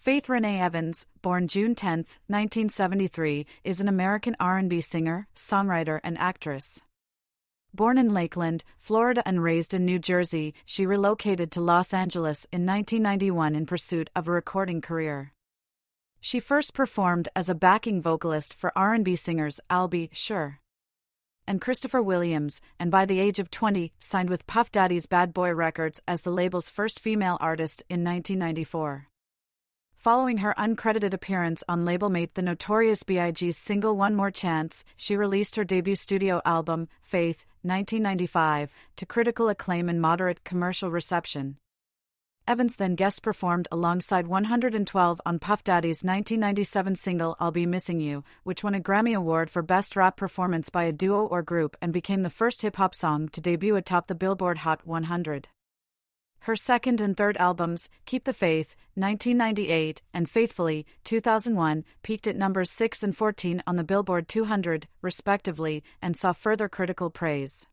Faith Renée Evans, born June 10, 1973, is an American R&B singer, songwriter and actress. Born in Lakeland, Florida and raised in New Jersey, she relocated to Los Angeles in 1991 in pursuit of a recording career. She first performed as a backing vocalist for R&B singers I'll Be Sure and Christopher Williams, and by the age of 20, signed with Puff Daddy's Bad Boy Records as the label's first female artist in 1994. Following her uncredited appearance on label mate The Notorious B.I.G.'s single One More Chance, she released her debut studio album, Faith, 1995, to critical acclaim and moderate commercial reception. Evans then guest performed alongside 112 on Puff Daddy's 1997 single I'll Be Missing You, which won a Grammy Award for Best Rap Performance by a Duo or Group and became the first hip-hop song to debut atop the Billboard Hot 100. Her second and third albums, Keep the Faith, 1998, and Faithfully, 2001, peaked at numbers 6 and 14 on the Billboard 200, respectively, and saw further critical praise.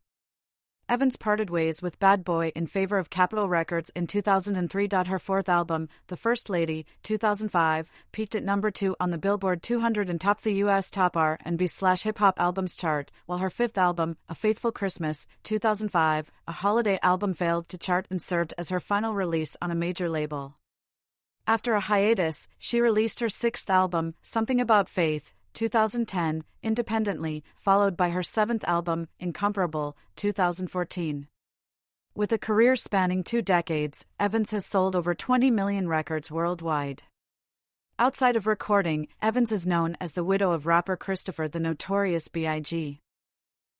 Evans parted ways with Bad Boy in favor of Capitol Records in 2003. Her fourth album, The First Lady, 2005, peaked at number 2 on the Billboard 200 and topped the U.S. Top R&B/Hip Hop Albums chart, while her fifth album, A Faithful Christmas, 2005, a holiday album, failed to chart and served as her final release on a major label. After a hiatus, she released her sixth album, Something About Faith, 2010, independently, followed by her seventh album, Incomparable, 2014. With a career spanning 2 decades, Evans has sold over 20 million records worldwide. Outside of recording, Evans is known as the widow of rapper Christopher the Notorious B.I.G.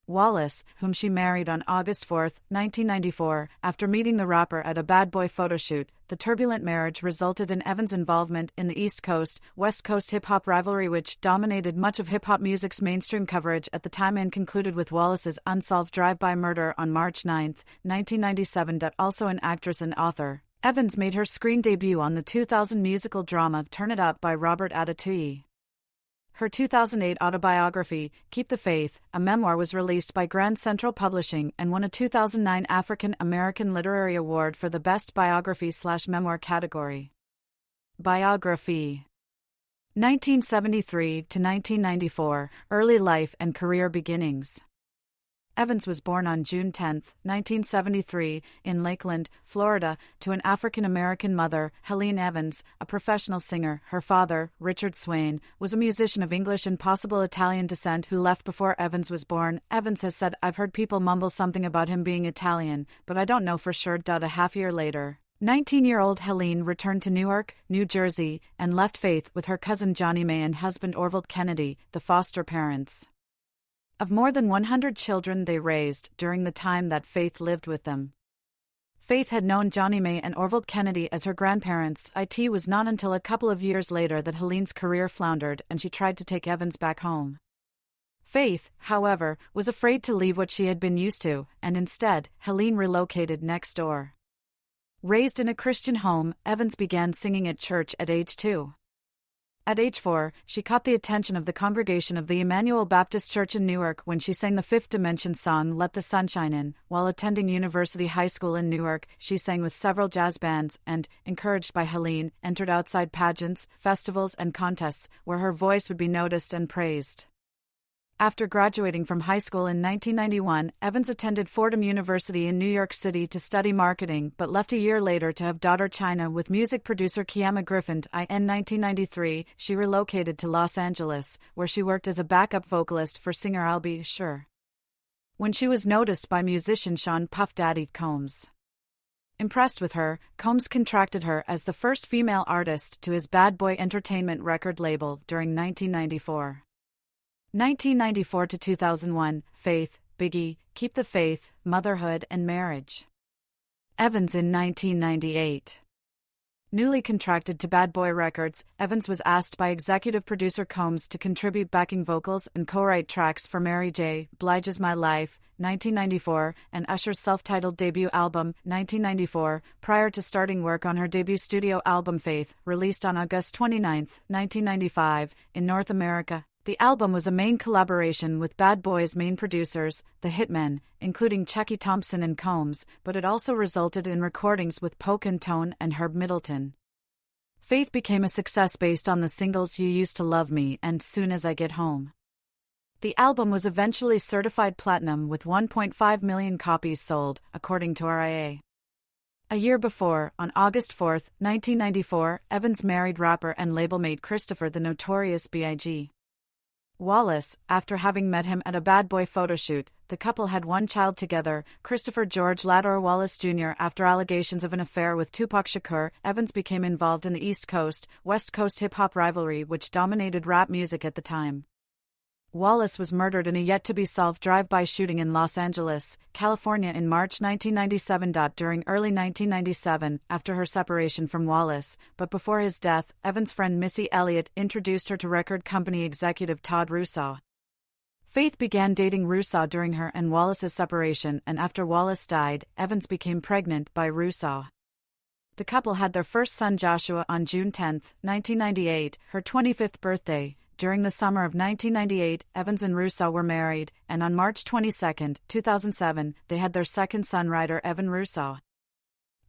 Wallace, whom she married on August 4, 1994, after meeting the rapper at a Bad Boy photoshoot. The turbulent marriage resulted in Evans' involvement in the East Coast-West Coast hip-hop rivalry, which dominated much of hip-hop music's mainstream coverage at the time and concluded with Wallace's unsolved drive-by murder on March 9, 1997. Also an actress and author, Evans made her screen debut on the 2000 musical drama Turn It Up by Robert Adetuyi. Her 2008 autobiography, Keep the Faith, a memoir, was released by Grand Central Publishing and won a 2009 African American Literary Award for the Best Biography/Memoir category. Biography. 1973 to 1994, Early Life and Career Beginnings. Evans was born on June 10, 1973, in Lakeland, Florida, to an African-American mother, Renée Evans, a professional singer. Her father, Richard Swain, was a musician of English and possible Italian descent who left before Evans was born. Evans has said, "I've heard people mumble something about him being Italian, but I don't know for sure." A half year later, 19-year-old Helene returned to Newark, New Jersey, and left Faith with her cousin Johnny May and husband Orville Kennedy, the foster parents. Of more than 100 children they raised during the time that Faith lived with them. Faith had known Johnny May and Orville Kennedy as her grandparents. It was not until a couple of years later that Helene's career floundered and she tried to take Evans back home. Faith, however, was afraid to leave what she had been used to, and instead, Helene relocated next door. Raised in a Christian home, Evans began singing at church at age 2. At age 4, she caught the attention of the congregation of the Emmanuel Baptist Church in Newark when she sang the Fifth Dimension song Let the Sunshine In. While attending University High School in Newark, she sang with several jazz bands and, encouraged by Helene, entered outside pageants, festivals, and contests where her voice would be noticed and praised. After graduating from high school in 1991, Evans attended Fordham University in New York City to study marketing but left a year later to have daughter China with music producer Kiama Griffin. In 1993, she relocated to Los Angeles, where she worked as a backup vocalist for singer I'll Be Sure. When she was noticed by musician Sean Puff Daddy Combs. Impressed with her, Combs contracted her as the first female artist to his Bad Boy Entertainment record label during 1994. 1994 to 2001, Faith, Biggie, Keep the Faith, Motherhood and Marriage. Evans in 1998. Newly contracted to Bad Boy Records, Evans was asked by executive producer Combs to contribute backing vocals and co-write tracks for Mary J. Blige's My Life, 1994, and Usher's self-titled debut album, 1994, prior to starting work on her debut studio album Faith, released on August 29, 1995, in North America. The album was a main collaboration with Bad Boy's main producers, the Hitmen, including Chucky Thompson and Combs, but it also resulted in recordings with Poke and Tone and Herb Middleton. Faith became a success based on the singles You Used to Love Me and Soon as I Get Home. The album was eventually certified platinum with 1.5 million copies sold, according to RIA. A year before, on August 4, 1994, Evans married rapper and label-mate Christopher the Notorious B.I.G. Wallace. After having met him at a Bad Boy photoshoot, the couple had one child together, Christopher George Lador Wallace Jr. After allegations of an affair with Tupac Shakur, Evans became involved in the East Coast-West Coast hip-hop rivalry which dominated rap music at the time. Wallace was murdered in a yet-to-be-solved drive-by shooting in Los Angeles, California in March 1997. During early 1997, after her separation from Wallace, but before his death, Evans' friend Missy Elliott introduced her to record company executive Todd Russo. Faith began dating Russo during her and Wallace's separation, and after Wallace died, Evans became pregnant by Russo. The couple had their first son Joshua on June 10, 1998, her 25th birthday. During the summer of 1998, Evans and Russo were married, and on March 22, 2007, they had their second son Ryder Evan Russo.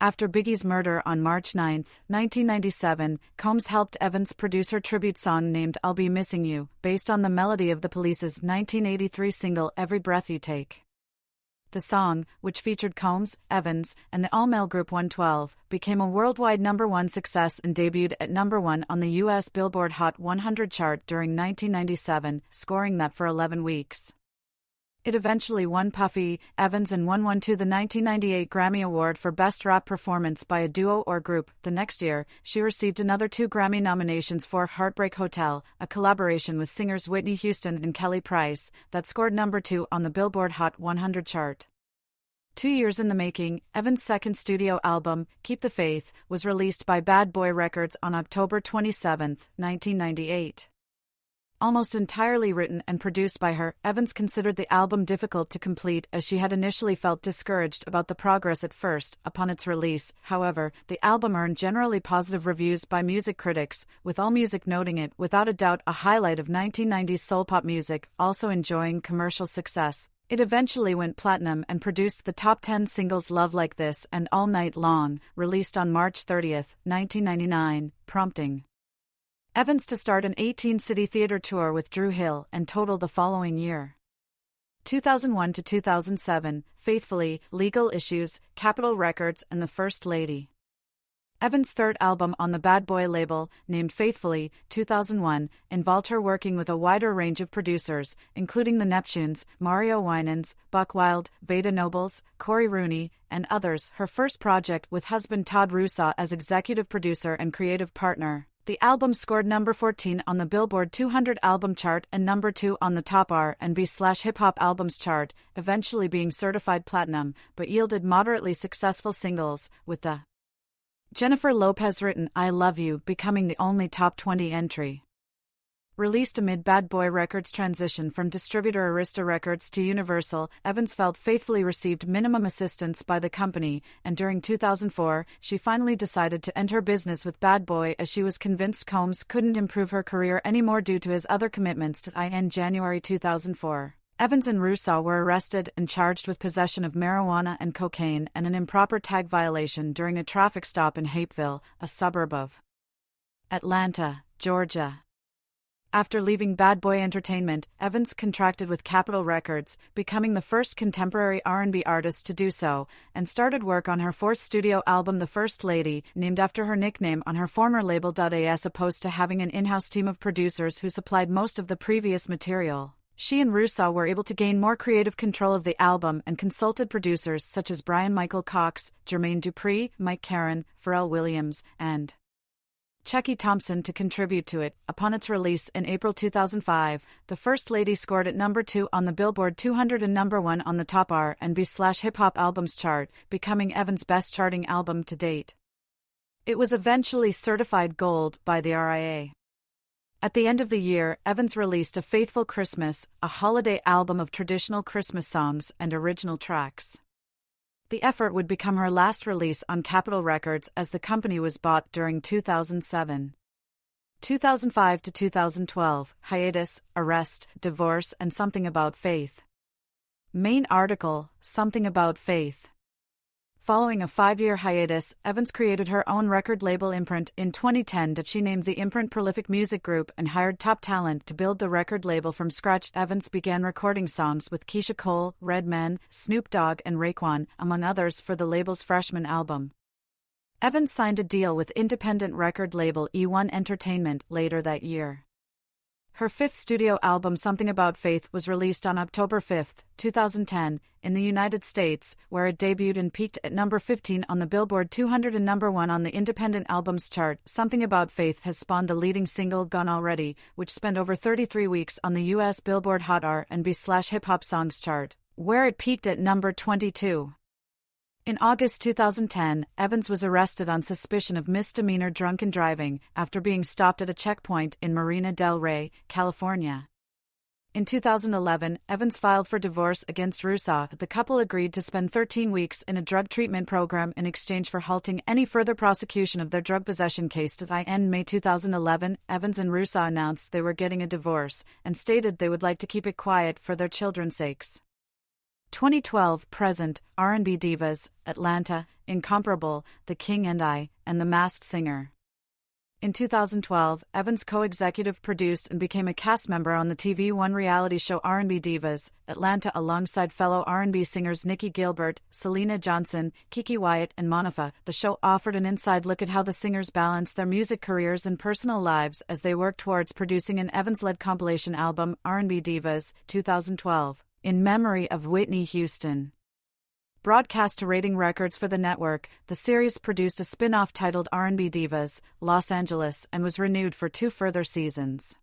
After Biggie's murder on March 9, 1997, Combs helped Evans produce her tribute song named I'll Be Missing You, based on the melody of the Police's 1983 single Every Breath You Take. The song, which featured Combs, Evans, and the all-male group 112, became a worldwide #1 success and debuted at #1 on the U.S. Billboard Hot 100 chart during 1997, scoring that for 11 weeks. It eventually won Puffy, Evans and won the 1998 Grammy Award for Best Rap Performance by a Duo or Group. The next year, she received another 2 Grammy nominations for Heartbreak Hotel, a collaboration with singers Whitney Houston and Kelly Price, that scored #2 on the Billboard Hot 100 chart. 2 years in the making, Evans' second studio album, Keep the Faith, was released by Bad Boy Records on October 27, 1998. Almost entirely written and produced by her, Evans considered the album difficult to complete as she had initially felt discouraged about the progress at first. Upon its release, however, the album earned generally positive reviews by music critics, with AllMusic noting it without a doubt a highlight of 1990s soul pop music, also enjoying commercial success. It eventually went platinum and produced the top 10 singles Love Like This and All Night Long, released on March 30, 1999, prompting Evans to start an 18-city theater tour with Dru Hill and total the following year. 2001 to 2007, Faithfully, Legal Issues, Capitol Records and The First Lady. Evans' third album on the Bad Boy label, named Faithfully, 2001, involved her working with a wider range of producers, including the Neptunes, Mario Winans, Buck Wild, Veda Nobles, Corey Rooney, and others. Her first project with husband Todd Russo as executive producer and creative partner. The album scored number 14 on the Billboard 200 album chart and number 2 on the top R&B/hip hop albums chart, eventually being certified platinum, but yielded moderately successful singles, with the Jennifer Lopez-written I Love You becoming the only top 20 entry. Released amid Bad Boy Records' transition from distributor Arista Records to Universal, Evans felt Faithfully received minimum assistance by the company, and during 2004, she finally decided to enter business with Bad Boy as she was convinced Combs couldn't improve her career anymore due to his other commitments. In January 2004, Evans and Russo were arrested and charged with possession of marijuana and cocaine and an improper tag violation during a traffic stop in Hapeville, a suburb of Atlanta, Georgia. After leaving Bad Boy Entertainment, Evans contracted with Capitol Records, becoming the first contemporary R&B artist to do so, and started work on her fourth studio album The First Lady, named after her nickname on her former label. As opposed to having an in-house team of producers who supplied most of the previous material, she and Russo were able to gain more creative control of the album and consulted producers such as Brian Michael Cox, Jermaine Dupri, Mike Caren, Pharrell Williams, and Chucky Thompson to contribute to it. Upon its release in April 2005, The First Lady scored at number 2 on the Billboard 200 and number 1 on the top R&B/hip hop albums chart, becoming Evans' best charting album to date. It was eventually certified gold by the RIA. At the end of the year, Evans released A Faithful Christmas, a holiday album of traditional Christmas songs and original tracks. The effort would become her last release on Capitol Records as the company was bought during 2007. 2005 to 2012, Hiatus, Arrest, Divorce and Something About Faith. Main article, Something About Faith. Following a 5-year hiatus, Evans created her own record label imprint in 2010 that she named the imprint Prolific Music Group and hired top talent to build the record label from scratch. Evans began recording songs with Keisha Cole, Redman, Snoop Dogg and Raekwon, among others, for the label's freshman album. Evans signed a deal with independent record label E1 Entertainment later that year. Her fifth studio album, Something About Faith, was released on October 5, 2010, in the United States, where it debuted and peaked at number 15 on the Billboard 200 and number 1 on the Independent Albums chart. Something About Faith has spawned the leading single Gone Already, which spent over 33 weeks on the U.S. Billboard Hot R&B/Hip Hop Songs chart, where it peaked at number 22. In August 2010, Evans was arrested on suspicion of misdemeanor drunken driving after being stopped at a checkpoint in Marina del Rey, California. In 2011, Evans filed for divorce against Russo. The couple agreed to spend 13 weeks in a drug treatment program in exchange for halting any further prosecution of their drug possession case. In May 2011, Evans and Russo announced they were getting a divorce and stated they would like to keep it quiet for their children's sakes. 2012 present, R&B divas, Atlanta, Incomparable, The King and I, and The Masked Singer. In 2012, Evans co-executive produced and became a cast member on the TV One reality show R&B Divas, Atlanta, alongside fellow R&B singers Nikki Gilbert, Selena Johnson, Kiki Wyatt and Monafa. The show offered an inside look at how the singers balanced their music careers and personal lives as they worked towards producing an Evans-led compilation album, R&B Divas, 2012. In memory of Whitney Houston. Broadcast to rating records for the network, the series produced a spin-off titled R&B Divas, Los Angeles, and was renewed for 2 further seasons.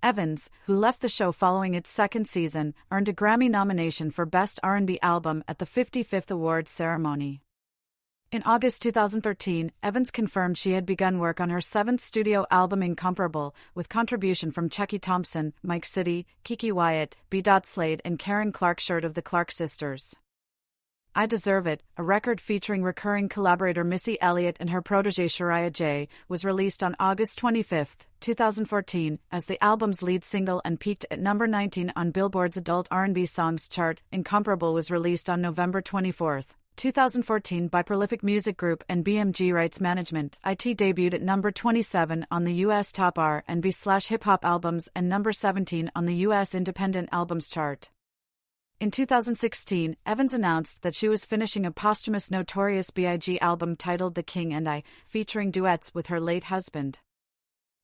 Evans, who left the show following its second season, earned a Grammy nomination for Best R&B Album at the 55th Awards ceremony. In August 2013, Evans confirmed she had begun work on her 7th studio album Incomparable, with contribution from Chucky Thompson, Mike City, Kiki Wyatt, B. Slade and Karen Clark Shirt of the Clark Sisters. I Deserve It, a record featuring recurring collaborator Missy Elliott and her protégé Shariah J., was released on August 25, 2014, as the album's lead single and peaked at number 19 on Billboard's Adult R&B Songs chart. Incomparable was released on November 24, 2014 by Prolific Music Group and BMG Rights Management. It debuted at number 27 on the U.S. Top R&B/Hip Hop Albums and number 17 on the U.S. Independent Albums chart. In 2016, Evans announced that she was finishing a posthumous Notorious B.I.G. album titled The King and I, featuring duets with her late husband.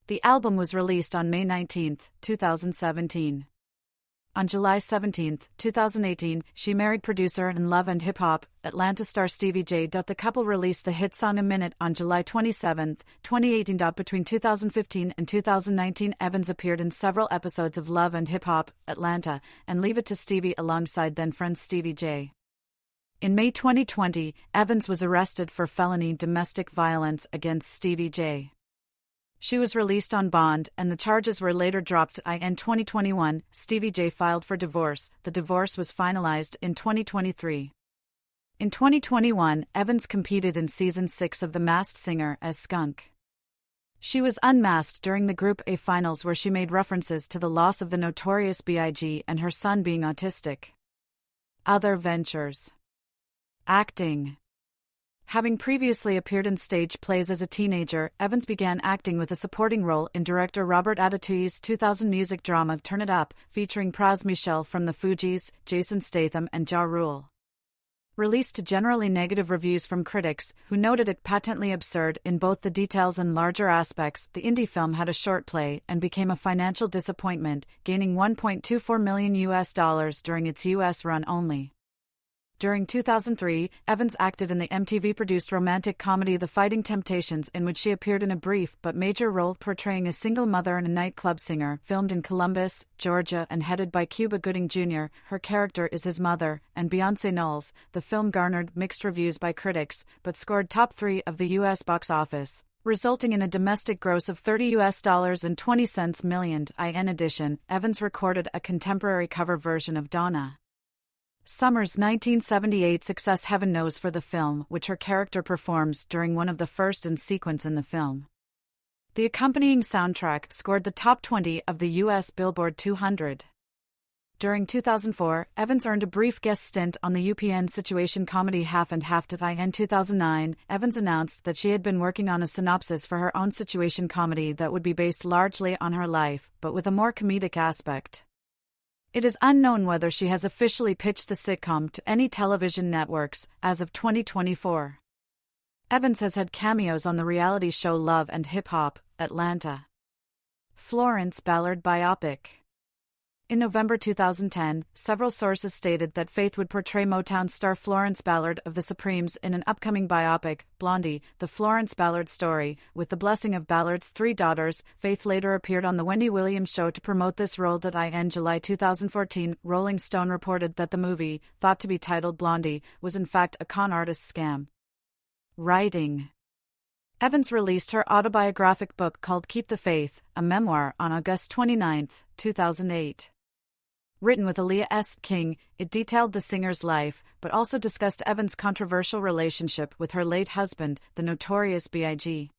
The album was released on May 19, 2017. On July 17, 2018, she married producer and Love and Hip Hop, Atlanta star Stevie J. The couple released the hit song A Minute on July 27, 2018. Between 2015 and 2019, Evans appeared in several episodes of Love and Hip Hop, Atlanta, and Leave It to Stevie alongside then-friend Stevie J. In May 2020, Evans was arrested for felony domestic violence against Stevie J. She was released on bond, and the charges were later dropped. In 2021, Stevie J filed for divorce. The divorce was finalized in 2023. In 2021, Evans competed in Season 6 of The Masked Singer as Skunk. She was unmasked during the Group A finals, where she made references to the loss of the Notorious B.I.G. and her son being autistic. Other ventures. Acting. Having previously appeared in stage plays as a teenager, Evans began acting with a supporting role in director Robert Adatui's 2000 music drama Turn It Up, featuring Pras Michel from the Fugees, Jason Statham and Ja Rule. Released to generally negative reviews from critics, who noted it patently absurd in both the details and larger aspects, the indie film had a short play and became a financial disappointment, gaining $1.24 million during its U.S. run only. During 2003, Evans acted in the MTV-produced romantic comedy The Fighting Temptations, in which she appeared in a brief but major role portraying a single mother and a nightclub singer. Filmed in Columbus, Georgia and headed by Cuba Gooding Jr., her character is his mother, and Beyoncé Knowles. The film garnered mixed reviews by critics, but scored top 3 of the U.S. box office, resulting in a domestic gross of $30.20 million. In addition, Evans recorded a contemporary cover version of Donna Summer's 1978 success Heaven Knows for the film, which her character performs during one of the first in sequence in the film. The accompanying soundtrack scored the top 20 of the U.S. Billboard 200. During 2004, Evans earned a brief guest stint on the UPN situation comedy Half and Half. In 2009, Evans announced that she had been working on a synopsis for her own situation comedy that would be based largely on her life, but with a more comedic aspect. It is unknown whether she has officially pitched the sitcom to any television networks as of 2024. Evans has had cameos on the reality show Love and Hip Hop, Atlanta. Florence Ballard biopic. In November 2010, several sources stated that Faith would portray Motown star Florence Ballard of the Supremes in an upcoming biopic, Blondie, The Florence Ballard Story. With the blessing of Ballard's 3 daughters, Faith later appeared on The Wendy Williams Show to promote this role. In July 2014, Rolling Stone reported that the movie, thought to be titled Blondie, was in fact a con artist scam. Writing. Evans released her autobiographic book called Keep the Faith, a memoir, on August 29, 2008. Written with Aaliyah S. King, it detailed the singer's life, but also discussed Evans' controversial relationship with her late husband, the notorious B.I.G.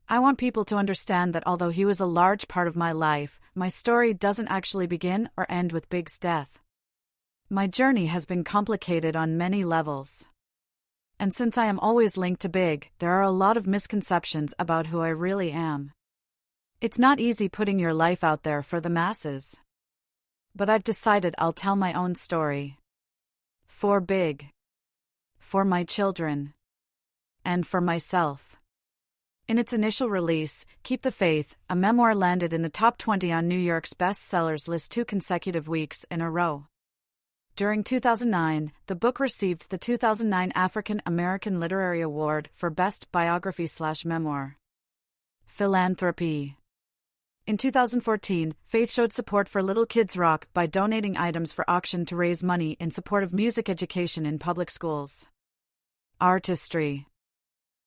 I want people to understand that although he was a large part of my life, my story doesn't actually begin or end with Big's death. My journey has been complicated on many levels. And since I am always linked to Big, there are a lot of misconceptions about who I really am. It's not easy putting your life out there for the masses. But I've decided I'll tell my own story. For Big. For my children. And for myself. In its initial release, Keep the Faith, a memoir landed in the top 20 on New York's bestsellers list 2 consecutive weeks in a row. During 2009, the book received the 2009 African American Literary Award for Best Biography/Memoir. Philanthropy. In 2014, Faith showed support for Little Kids Rock by donating items for auction to raise money in support of music education in public schools. Artistry.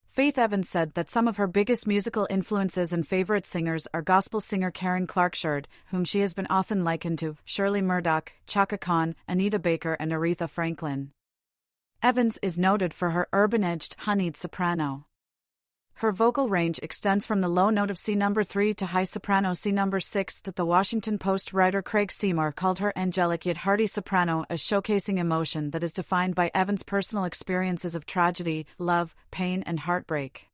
Faith Evans said that some of her biggest musical influences and favorite singers are gospel singer Karen Clark-Sherd, whom she has been often likened to, Shirley Murdoch, Chaka Khan, Anita Baker and Aretha Franklin. Evans is noted for her urban-edged, honeyed soprano. Her vocal range extends from the low note of C3 to high soprano C6. The Washington Post writer Craig Seymour called her angelic yet hearty soprano as showcasing emotion that is defined by Evans' personal experiences of tragedy, love, pain and heartbreak.